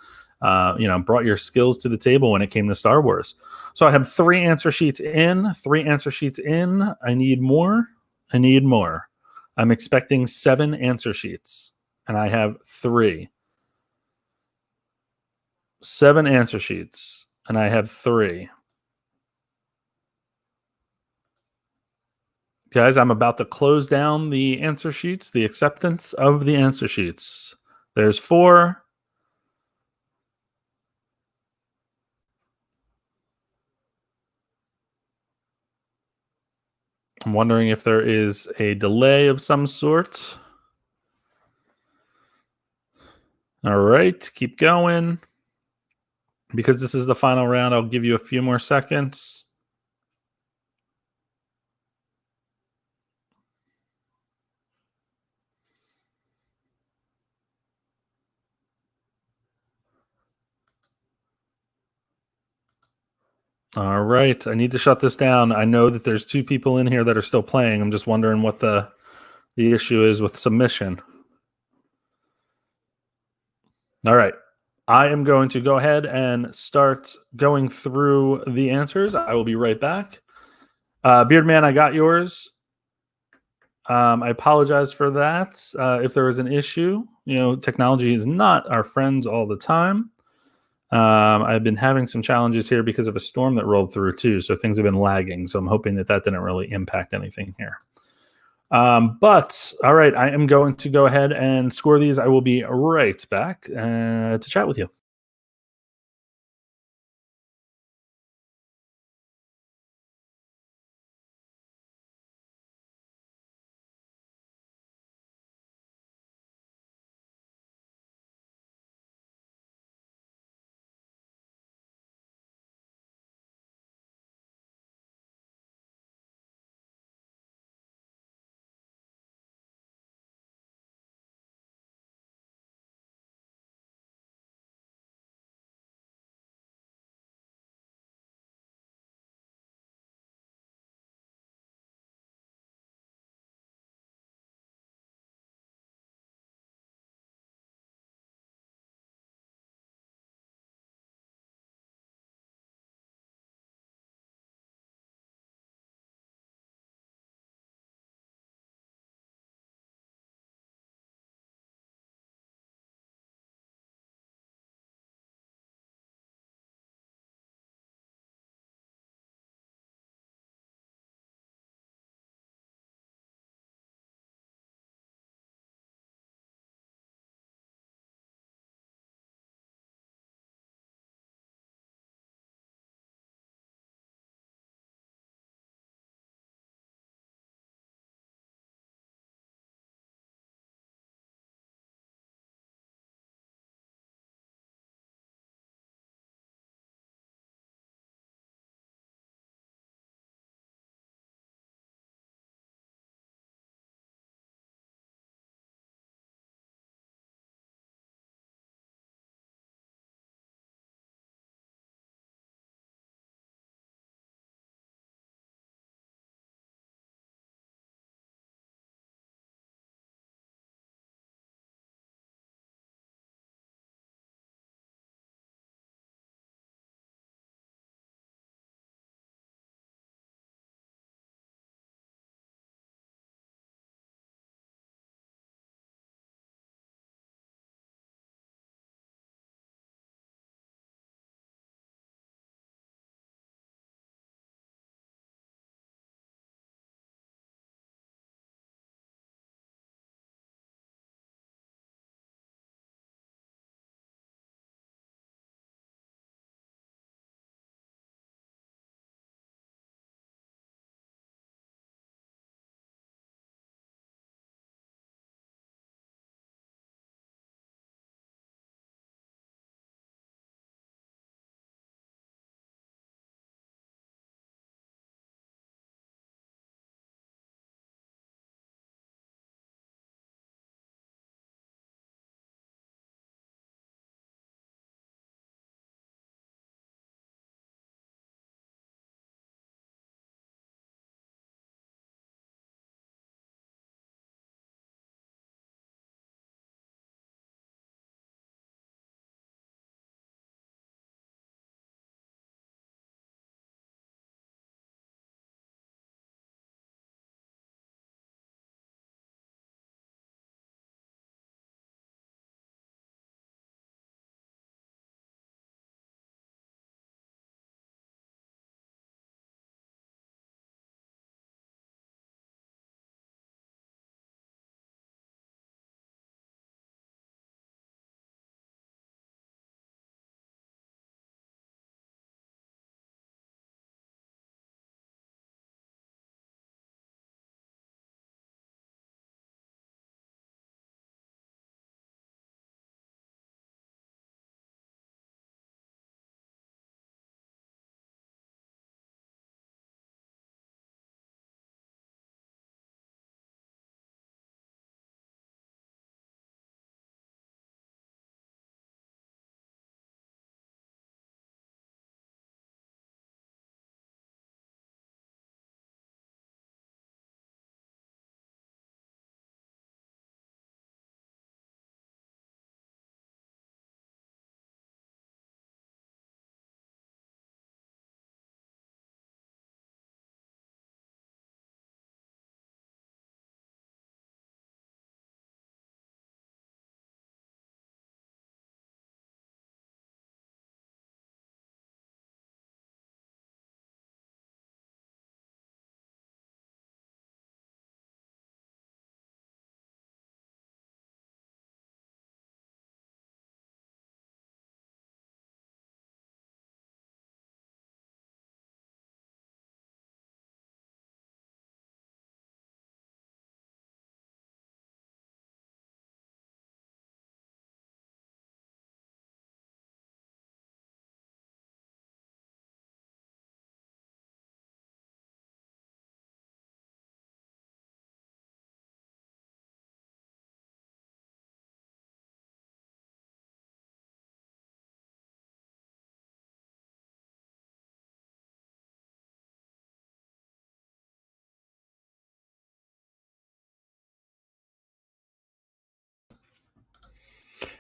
brought your skills to the table when it came to Star Wars. So I have 3 answer sheets in. 3 answer sheets in. I need more. I'm expecting 7 answer sheets, and I have 3. 7 answer sheets, and I have 3. Guys, I'm about to close down the answer sheets, the acceptance of the answer sheets. There's 4. I'm wondering if there is a delay of some sort. All right, keep going. Because this is the final round, I'll give you a few more seconds. All right, I need to shut this down. I know that there's 2 people in here that are still playing. I'm just wondering what the issue is with submission. All right. I am going to go ahead and start going through the answers. I will be right back. Beardman, I got yours. I apologize for that. If there was an issue, technology is not our friends all the time. I've been having some challenges here because of a storm that rolled through too, so things have been lagging. So I'm hoping that didn't really impact anything here. But all right, I am going to go ahead and score these. I will be right back to chat with you.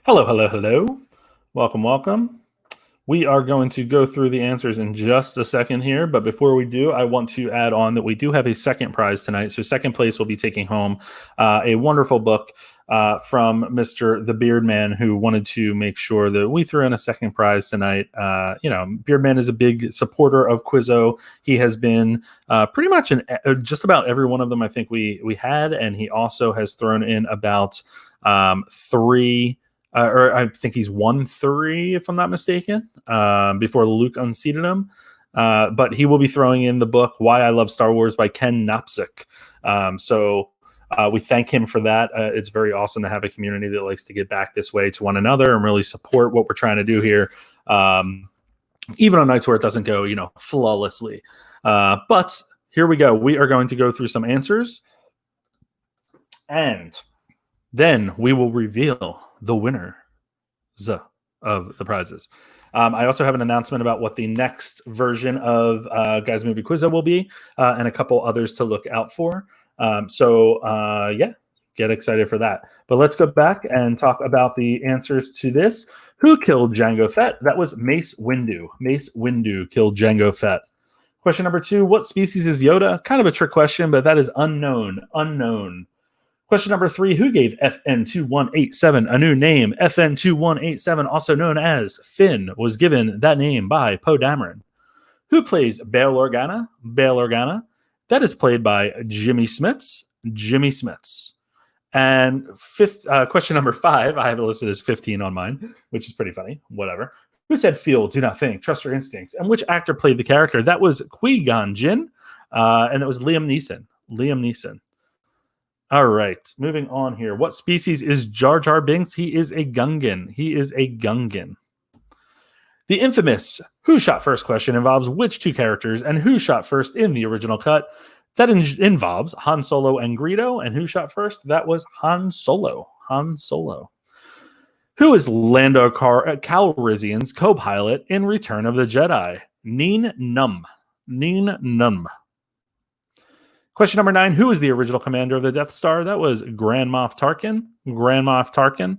Hello, hello, hello. Welcome, welcome. We are going to go through the answers in just a second here, but before we do, I want to add on that we do have a second prize tonight. So second place will be taking home a wonderful book from Mr. The Beard Man, who wanted to make sure that we threw in a second prize tonight. Beard Man is a big supporter of Quizzo. He has been pretty much in just about every one of them I think we had, and he also has thrown in about three or I think he's won 3, if I'm not mistaken, before Luke unseated him. But he will be throwing in the book "Why I Love Star Wars" by Ken Knopsik. So we thank him for that. It's very awesome to have a community that likes to get back this way to one another and really support what we're trying to do here, even on nights where it doesn't go, flawlessly. But here we go. We are going to go through some answers, and then we will reveal the winner of the prizes. I also have an announcement about what the next version of Guys Movie Quizzo will be, and a couple others to look out for. Get excited for that. But let's go back and talk about the answers to this. Who killed Jango Fett? That was Mace Windu. Mace Windu killed Jango Fett. Question number 2, what species is Yoda? Kind of a trick question, but that is unknown. Unknown. Question number 3, who gave FN2187 a new name? FN2187, also known as Finn, was given that name by Poe Dameron. Who plays Bail Organa? Bail Organa. That is played by Jimmy Smits. Jimmy Smits. And question number 5, I have it listed as 15 on mine, which is pretty funny. Whatever. Who said feel, do not think, trust your instincts? And which actor played the character? That was Qui-Gon Jinn, and it was Liam Neeson. Liam Neeson. All right, moving on here. What species is Jar Jar Binks? He is a Gungan. He is a Gungan. The infamous Who Shot First question involves which 2 characters and who shot first in the original cut? That involves Han Solo and Greedo. And who shot first? That was Han Solo. Han Solo. Who is Lando Calrissian's co-pilot in Return of the Jedi? Nien Nunb. Nien Nunb. Question number 9, who is the original commander of the Death Star? That was Grand Moff Tarkin. Grand Moff Tarkin.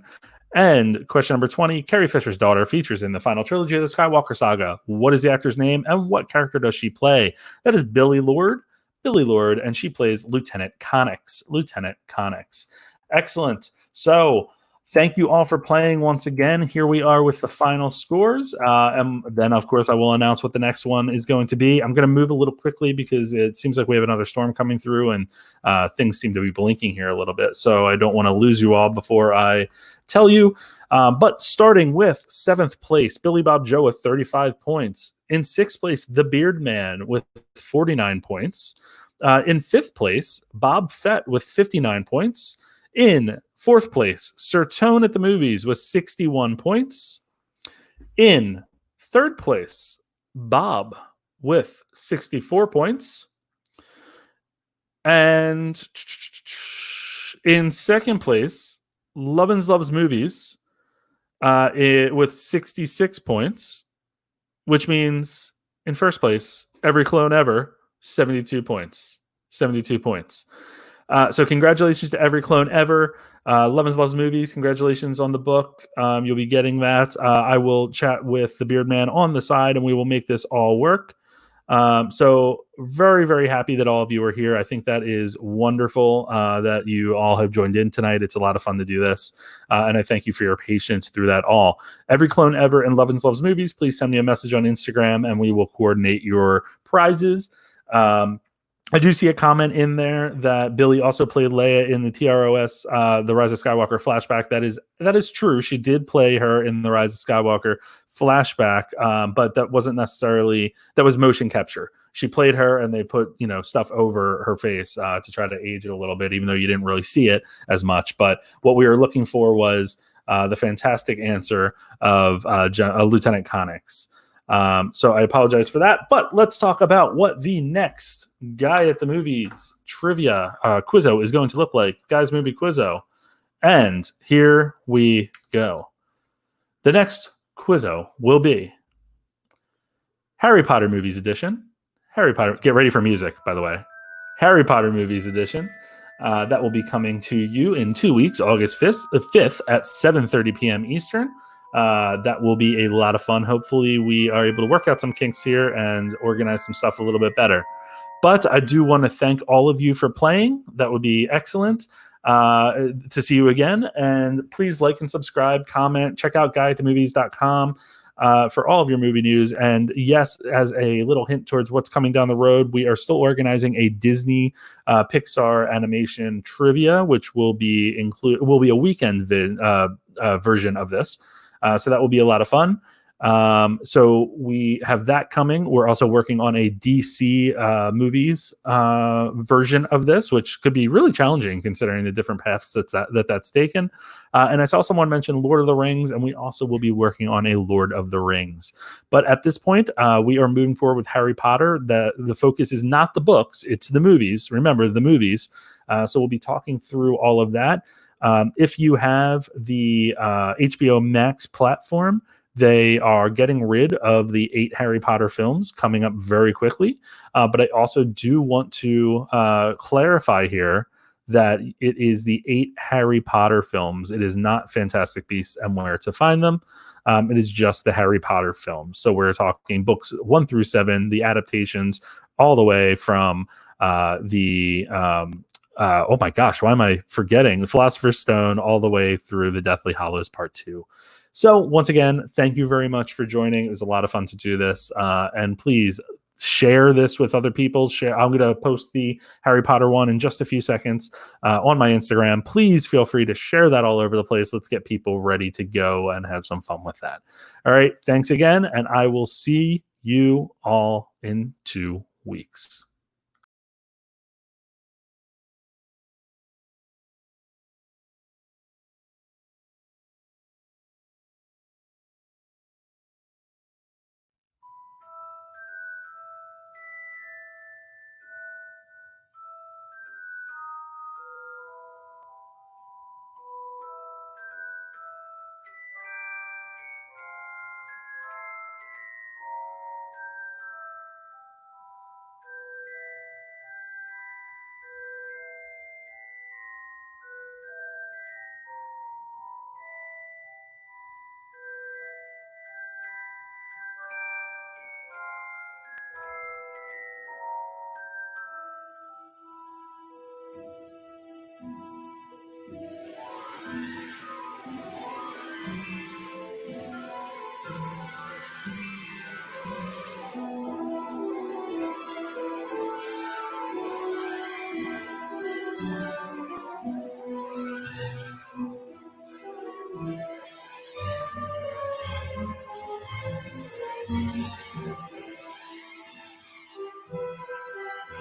And question number 20, Carrie Fisher's daughter features in the final trilogy of the Skywalker saga. What is the actor's name and what character does she play? That is Billy Lord. Billy Lord, and she plays Lieutenant Connix. Lieutenant Connix. Excellent. So thank you all for playing once again. Here we are with the final scores. And then, of course, I will announce what the next one is going to be. I'm going to move a little quickly because it seems like we have another storm coming through and things seem to be blinking here a little bit. So I don't want to lose you all before I tell you. But starting with 7th place, Billy Bob Joe with 35 points. In 6th place, The Beard Man with 49 points. In 5th place, Bob Fett with 59 points. In 4th place, Sir Tone at the Movies with 61 points. In 3rd place, Bob with 64 points. And in 2nd place, Lovins Loves Movies with 66 points, which means in 1st place, Every Clone Ever, 72 points. 72 points. So congratulations to Every Clone Ever. Lovins Loves Movies, congratulations on the book. You'll be getting that. I will chat with the Beard Man on the side, and we will make this all work. So very, very happy that all of you are here. I think that is wonderful that you all have joined in tonight. It's a lot of fun to do this. And I thank you for your patience through that all. Every Clone Ever and Lovins Loves Movies, please send me a message on Instagram, and we will coordinate your prizes. I do see a comment in there that Billy also played Leia in the TROS, the Rise of Skywalker flashback. That is true. She did play her in the Rise of Skywalker flashback, but that wasn't necessarily, that was motion capture. She played her and they put, stuff over her face to try to age it a little bit, even though you didn't really see it as much. But what we were looking for was the fantastic answer of Lieutenant Connix. So I apologize for that, but let's talk about what the next Guy at the Movies trivia Quizzo is going to look like. Guys Movie Quizzo. And here we go. The next Quizzo will be Harry Potter Movies Edition. Harry Potter, get ready for music, by the way. Harry Potter Movies Edition. That will be coming to you in 2 weeks, August 5th at 7:30 p.m. Eastern. That will be a lot of fun. Hopefully, we are able to work out some kinks here and organize some stuff a little bit better. But I do want to thank all of you for playing. That would be excellent to see you again. And please like and subscribe, comment, check out guideToMovies.com for all of your movie news. And yes, as a little hint towards what's coming down the road, we are still organizing a Disney Pixar animation trivia, which will be a weekend version of this. So that will be a lot of fun. So we have that coming. We're also working on a DC movies version of this, which could be really challenging considering the different paths that's taken. And I saw someone mention Lord of the Rings, and we also will be working on a Lord of the Rings. But at this point, we are moving forward with Harry Potter. The focus is not the books, it's the movies. Remember, the movies. So we'll be talking through all of that. If you have the HBO Max platform, they are getting rid of the 8 Harry Potter films coming up very quickly. But I also do want to clarify here that it is the 8 Harry Potter films. It is not Fantastic Beasts and Where to Find Them. It is just the Harry Potter films. So we're talking books 1 through 7, the adaptations, all the way from oh my gosh, why am I forgetting? The Philosopher's Stone all the way through the Deathly Hallows Part 2. So once again, thank you very much for joining. It was a lot of fun to do this. And please share this with other people. I'm going to post the Harry Potter one in just a few seconds on my Instagram. Please feel free to share that all over the place. Let's get people ready to go and have some fun with that. All right. Thanks again. And I will see you all in 2 weeks.